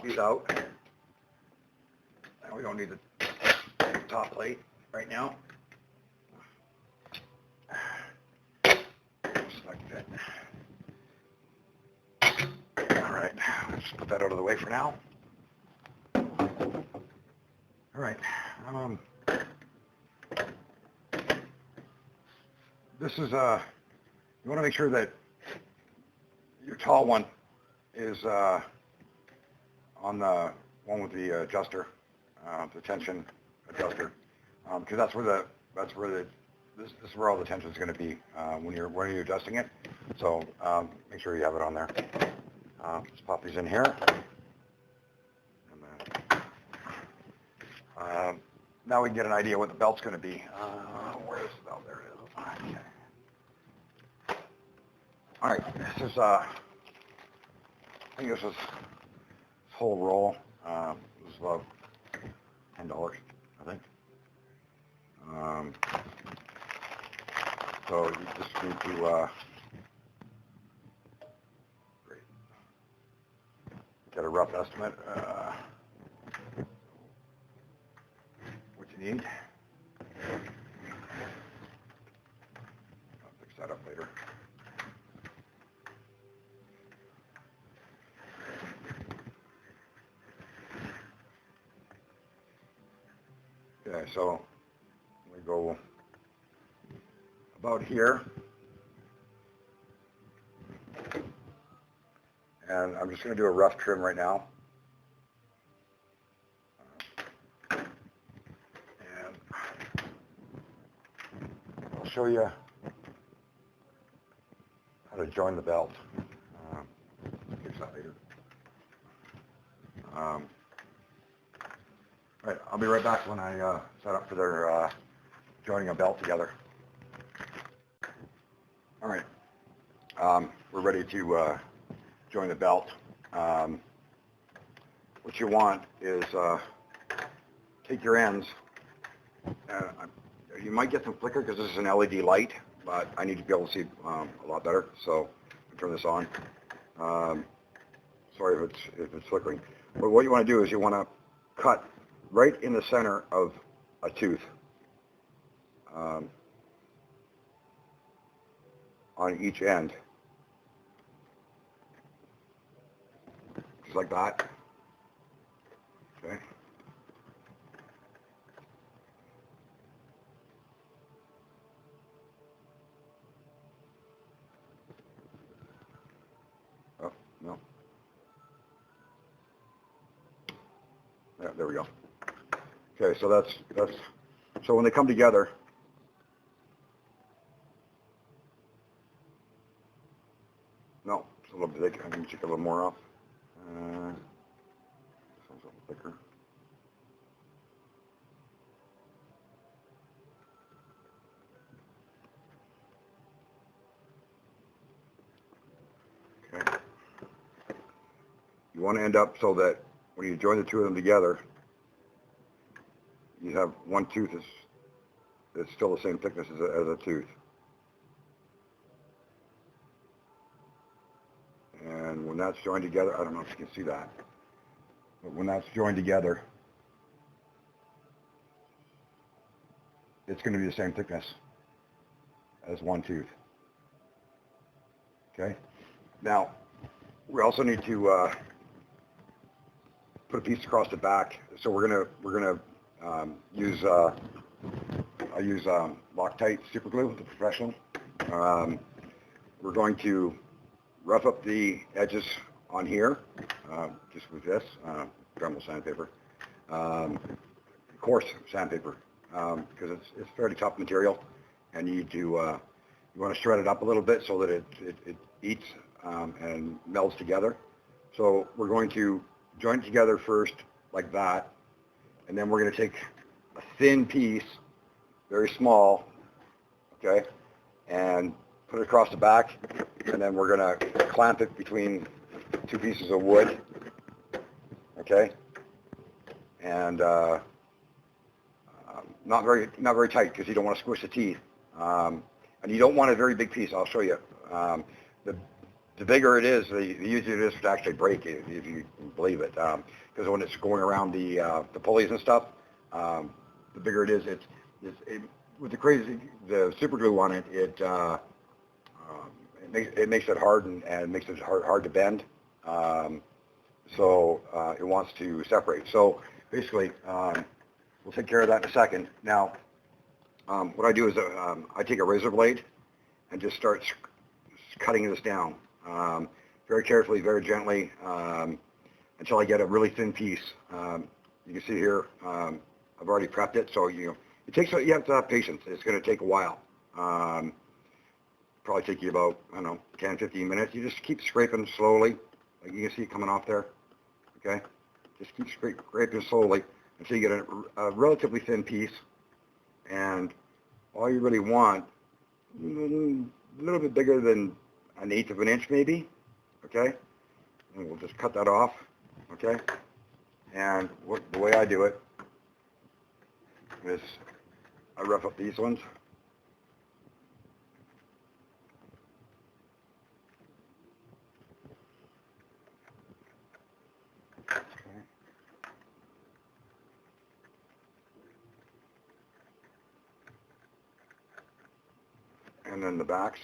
these out. And we don't need the top plate right now. Just like that. All right, let's put that out of the way for now. All right. This is you want to make sure that your tall one is on the one with the adjuster, the tension adjuster, because that's where this is where all the tension is going to be when you're adjusting it. So make sure you have it on there. Let's pop these in here. And then, now we can get an idea what the belt's going to be. Where is the belt? There it is. Okay. All right, this is I think this whole roll was about $10, I think. So you just need to get a rough estimate what you need. I'll fix that up later. Okay, so we go about here, and I'm just going to do a rough trim right now. And I'll show you how to join the belt. Fix that later. All right, I'll be right back when I set up for their joining a belt together. All right, we're ready to join the belt. What you want is take your ends. You might get some flicker because this is an LED light, but I need to be able to see a lot better, so I'll turn this on. Sorry if it's flickering. But what you want to do is you want to cut right in the center of a tooth. On each end, just like that. Okay. Oh, no. Yeah, there we go. Okay, so that's so when they come together, no, it's a little bit thick. I can check a little more off. This one's a little thicker. Okay. You want to end up so that when you join the two of them together, you have one tooth that's still the same thickness as a tooth. And when that's joined together, I don't know if you can see that, but when that's joined together, it's going to be the same thickness as one tooth. Okay. Now, we also need to put a piece across the back. So we're gonna use I use Loctite super glue, the professional. We're going to rough up the edges on here, just with this Dremel sandpaper, coarse sandpaper, because it's fairly tough material, and you need to you want to shred it up a little bit so that it eats and melds together. So we're going to join it together first like that, and then we're going to take a thin piece, very small, okay, and put it across the back, and then we're going to clamp it between two pieces of wood, okay, and not very tight because you don't want to squish the teeth, and you don't want a very big piece. I'll show you. The the bigger it is, the easier it is to actually break it, if you can believe it. Because when it's going around the pulleys and stuff, the bigger it is. With the super glue on it, it makes it hard and makes it hard to bend. So it wants to separate. So basically, we'll take care of that in a second. Now, what I do is I take a razor blade and just start cutting this down very carefully, very gently, until I get a really thin piece. You can see here, I've already prepped it, so you have to have patience. It's going to take a while. Probably take you about, I don't know, 10, 15 minutes. You just keep scraping slowly, like you can see it coming off there. Okay, just keep scraping slowly until you get a relatively thin piece, and all you really want, a little bit bigger than 1/8 of an inch maybe. Okay, and we'll just cut that off. Okay, and the way I do it is I rough up these ones. And then the backs.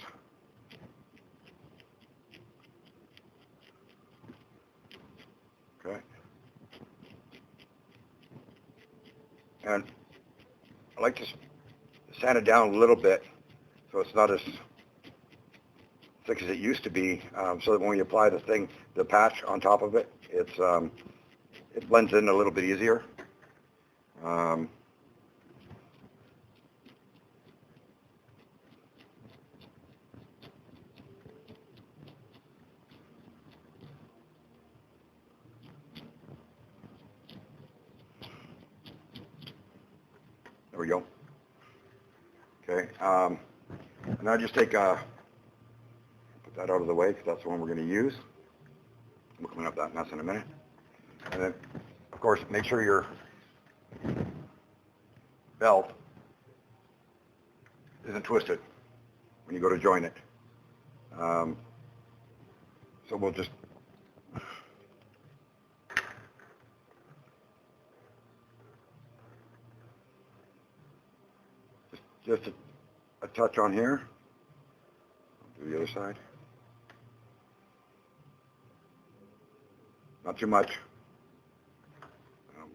Okay. And I like to sand it down a little bit so it's not as thick as it used to be, so that when you apply the patch on top of it, it blends in a little bit easier. There we go. Okay, and I just put that out of the way because that's the one we're going to use. We'll clean up that mess in a minute. And then, of course, make sure your belt isn't twisted when you go to join it. So we'll just a touch on here. I'll do the other side. Not too much.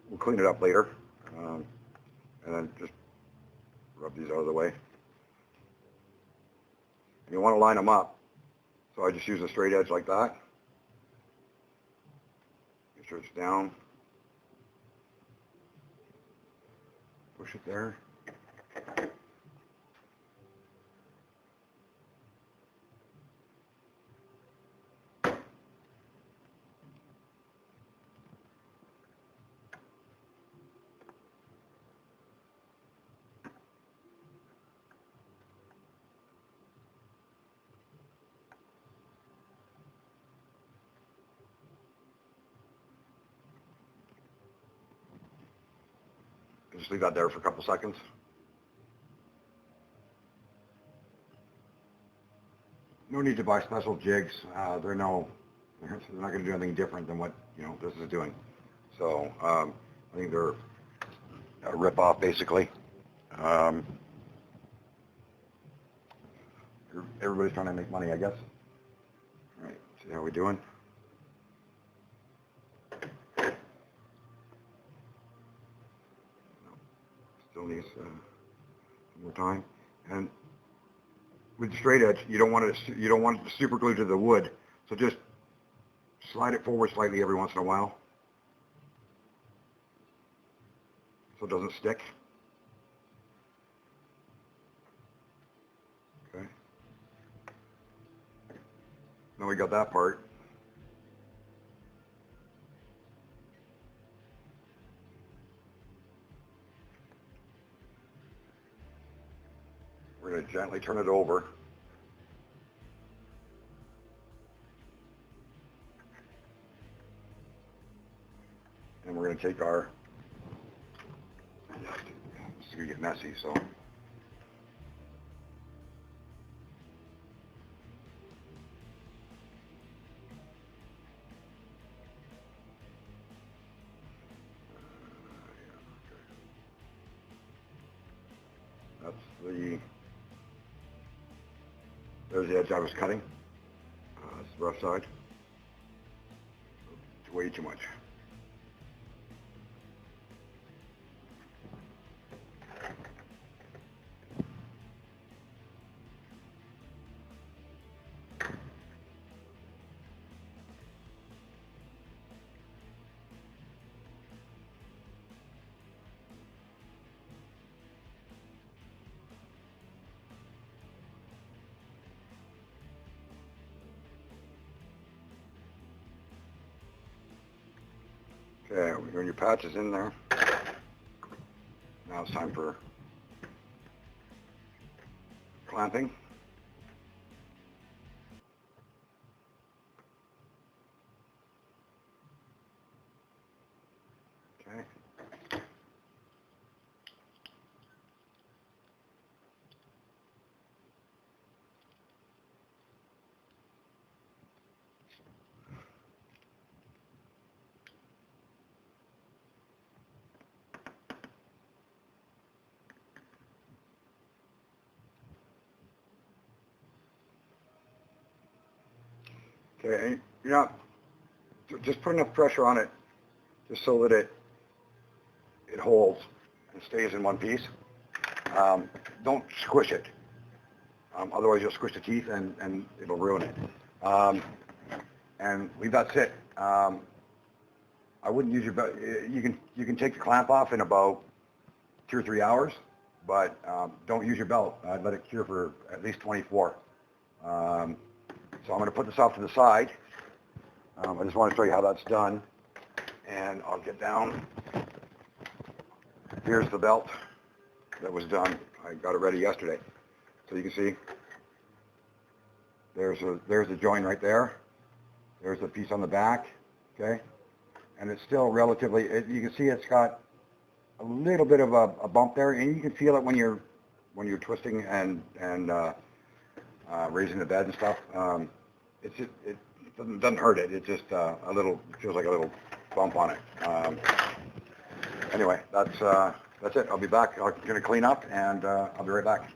We'll clean it up later. And then just rub these out of the way. And you want to line them up. So I just use a straight edge like that. Make sure it's down. Push it there. Just leave that there for a couple seconds. No need to buy special jigs. They're not going to do anything different than what this is doing. So I think they're a rip-off basically. Everybody's trying to make money, I guess. All right, see how we're doing. Still needs some more time. And with the straight edge, you don't want it to super glued to the wood. So just slide it forward slightly every once in a while, so it doesn't stick. Okay. Now we got that part. We're going to gently turn it over. And we're going to take our, this is going to get messy, so. That's there's the edge I was cutting. That's the rough side. It's way too much. Okay, when your patch is in there, now it's time for clamping. Okay. Okay, and you're not, just put enough pressure on it just so that it holds and stays in one piece. Don't squish it. Otherwise you'll squish the teeth and it'll ruin it. And that's it. I wouldn't use your belt. You can take the clamp off in about 2 or 3 hours, but don't use your belt. I'd let it cure for at least 24. So I'm going to put this off to the side. I just want to show you how that's done, and I'll get down. Here's the belt that was done. I got it ready yesterday. So you can see there's the joint right there. There's the piece on the back, okay? And it's still relatively, you can see it's got a little bit of a bump there, and you can feel it when you're twisting and raising the bed and stuff. It doesn't hurt it. It's just feels like a little bump on it. Anyway, that's it. I'll be back. I'm going to clean up, and I'll be right back.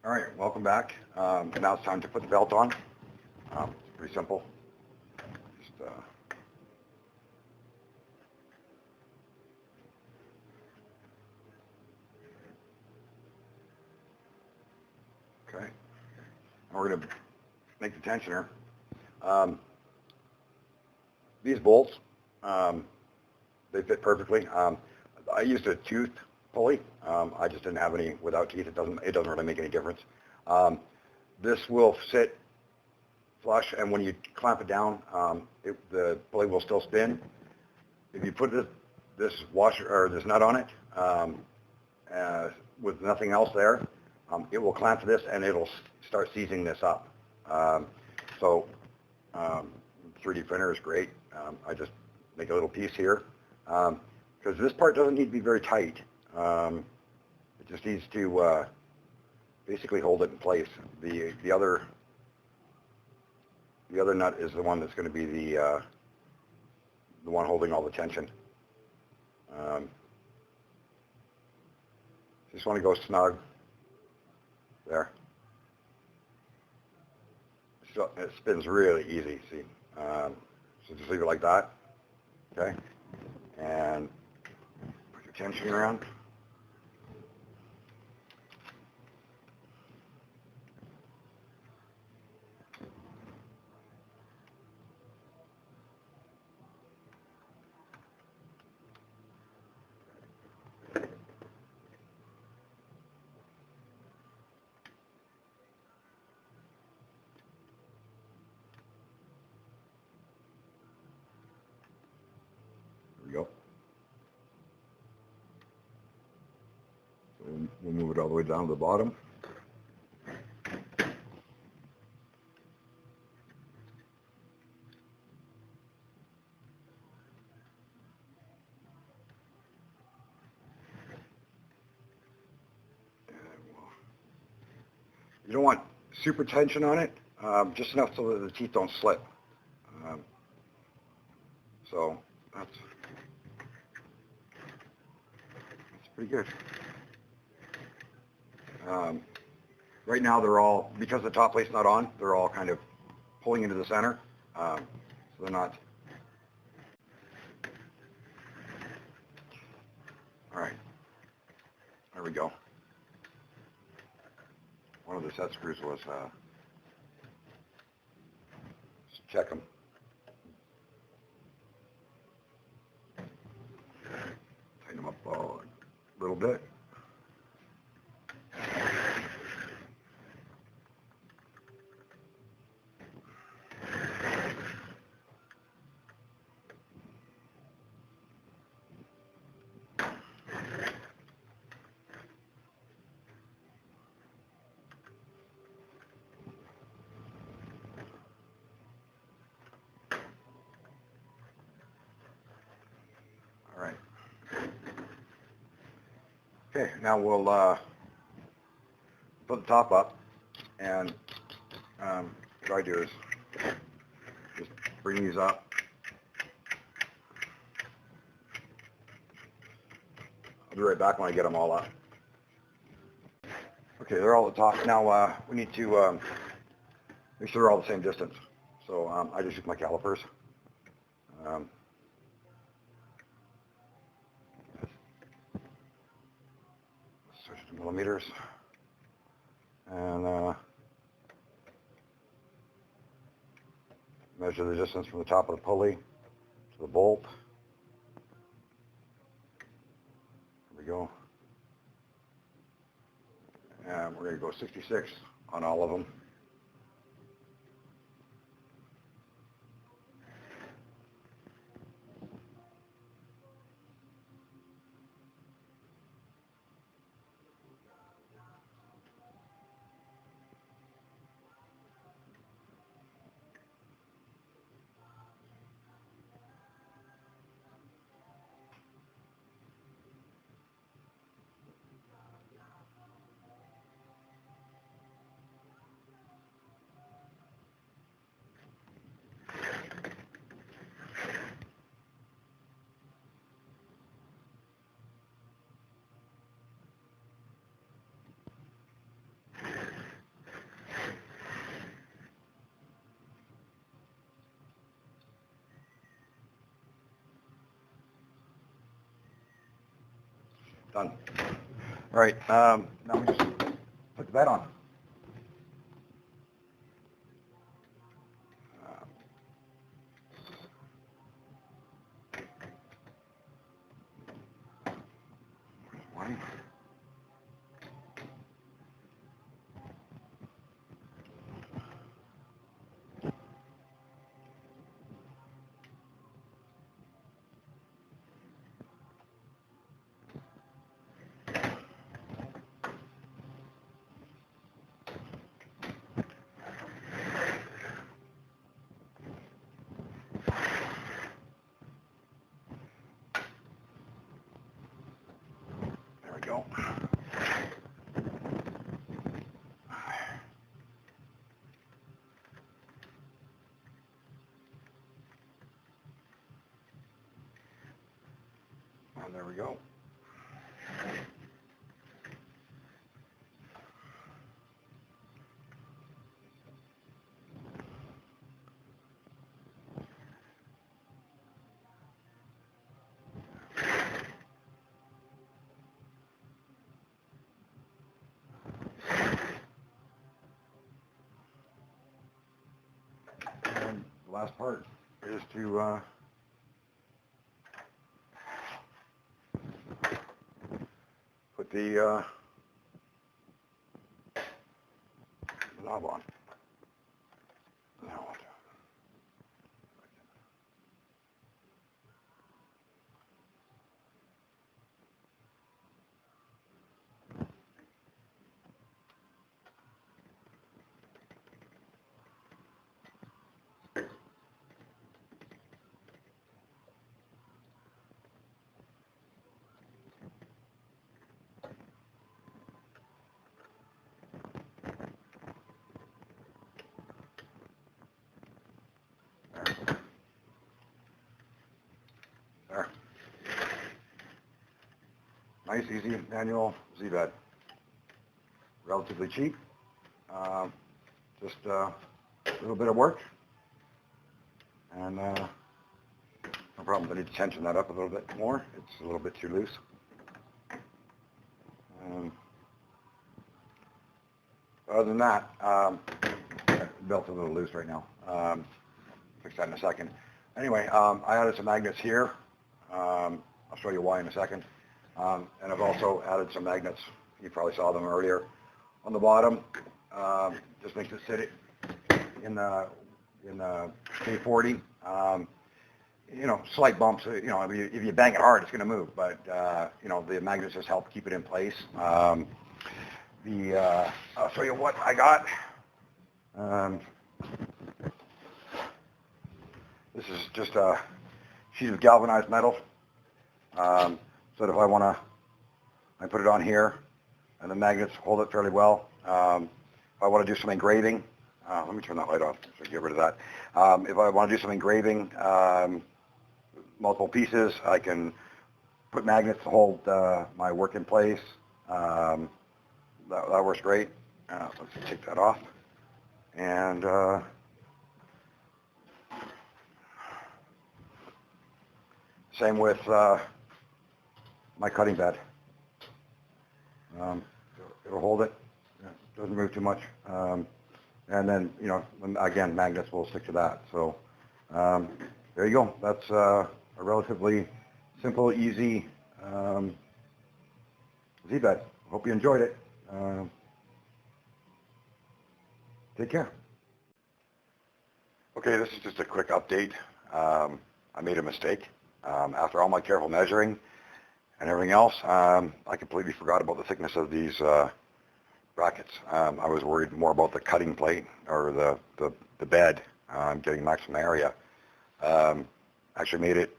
All right, welcome back. Now it's time to put the belt on. It's pretty simple. Just okay. And we're going to make the tensioner. These bolts, they fit perfectly. I used a tooth pulley. I just didn't have any without teeth. It doesn't really make any difference. This will sit flush, and when you clamp it down, the pulley will still spin. If you put this washer or this nut on it with nothing else there, it will clamp to this, and it'll start seizing this up. 3D printer is great. I just make a little piece here because this part doesn't need to be very tight. It just needs to basically hold it in place. The other nut is the one that's going to be the one holding all the tension. Just want to go snug there. So it spins really easy. See, so just leave it like that. Okay, and put your tension around. Go. So we'll move it all the way down to the bottom. You don't want super tension on it, just enough so that the teeth don't slip. So that's pretty good. Right now they're all, because the top plate's not on, they're all kind of pulling into the center. So they're not. All right, there we go. One of the set screws was, just check them. Tighten them up a little bit. All right. Okay, now we'll put the top up, and what I do is just bring these up. I'll be right back when I get them all up. Okay, they're all at the top. Now we need to make sure they're all the same distance. So I just use my calipers. 60 millimeters. And measure the distance from the top of the pulley to the bolt. There we go. And we're going to go 66 on all of them. Done. All right, now we just put the bed on. One. There we go. And there we go. And the last part is to put the knob on. Now, there. Nice, easy manual Z-bed. relatively cheap. Just a little bit of work, and no problem. I need to tension that up a little bit more. It's a little bit too loose. Other than that, the belt's a little loose right now. Fix that in a second. Anyway, I added some magnets here. I'll show you why in a second. And I've also added some magnets. You probably saw them earlier on the bottom. Just makes it sit in the K40. You know, slight bumps. You know, if you bang it hard, it's going to move. But you know, the magnets just help keep it in place. I'll show you what I got. This is just a sheet of galvanized metal. So that if I put it on here, and the magnets hold it fairly well. If I want to do some engraving, let me turn that light off so get rid of that. If I want to do some engraving, multiple pieces, I can put magnets to hold my work in place. That works great. Let's take that off. And same with my cutting bed. It'll hold it. Doesn't move too much. And then, you know, again, magnets will stick to that. So there you go. That's a relatively simple, easy Z-bed. Hope you enjoyed it. Take care. Okay, this is just a quick update. I made a mistake. After all my careful measuring and everything else, I completely forgot about the thickness of these brackets. I was worried more about the cutting plate or the bed getting maximum area. Actually made it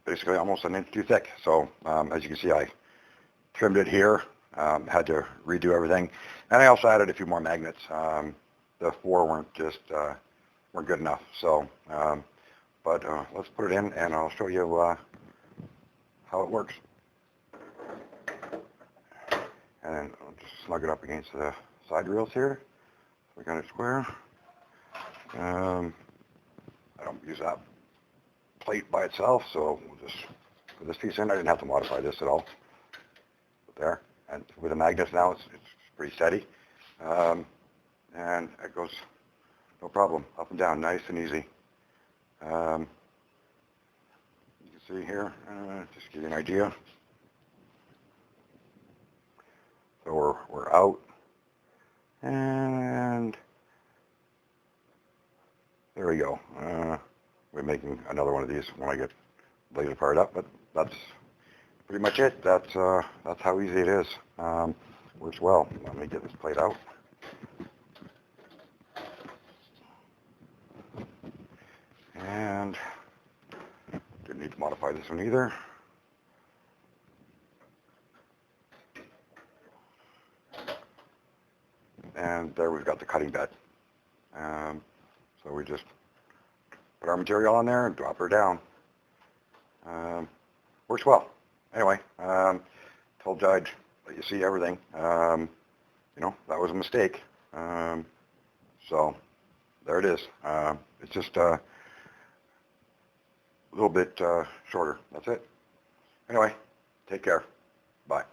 basically almost an inch too thick. So as you can see, I trimmed it here, had to redo everything. And I also added a few more magnets. The 4 weren't good enough. So, but let's put it in and I'll show you how it works. And then I'll just slug it up against the side rails here. We got it square. I don't use that plate by itself, so we'll just put this piece in. I didn't have to modify this at all. But there. And with the magnets now, it's pretty steady. And it goes no problem, up and down, nice and easy. You can see here, just to give you an idea. So we're out, and there we go. We're making another one of these when I get bladed part up, but that's pretty much it. That's how easy it is. Works well. Let me get this plate out. And didn't need to modify this one either. And there we've got the cutting bed. So we just put our material on there and drop her down. Works well. Anyway, told Judge, let you see everything. You know, that was a mistake. So there it is. It's just a little bit shorter. That's it. Anyway, take care. Bye.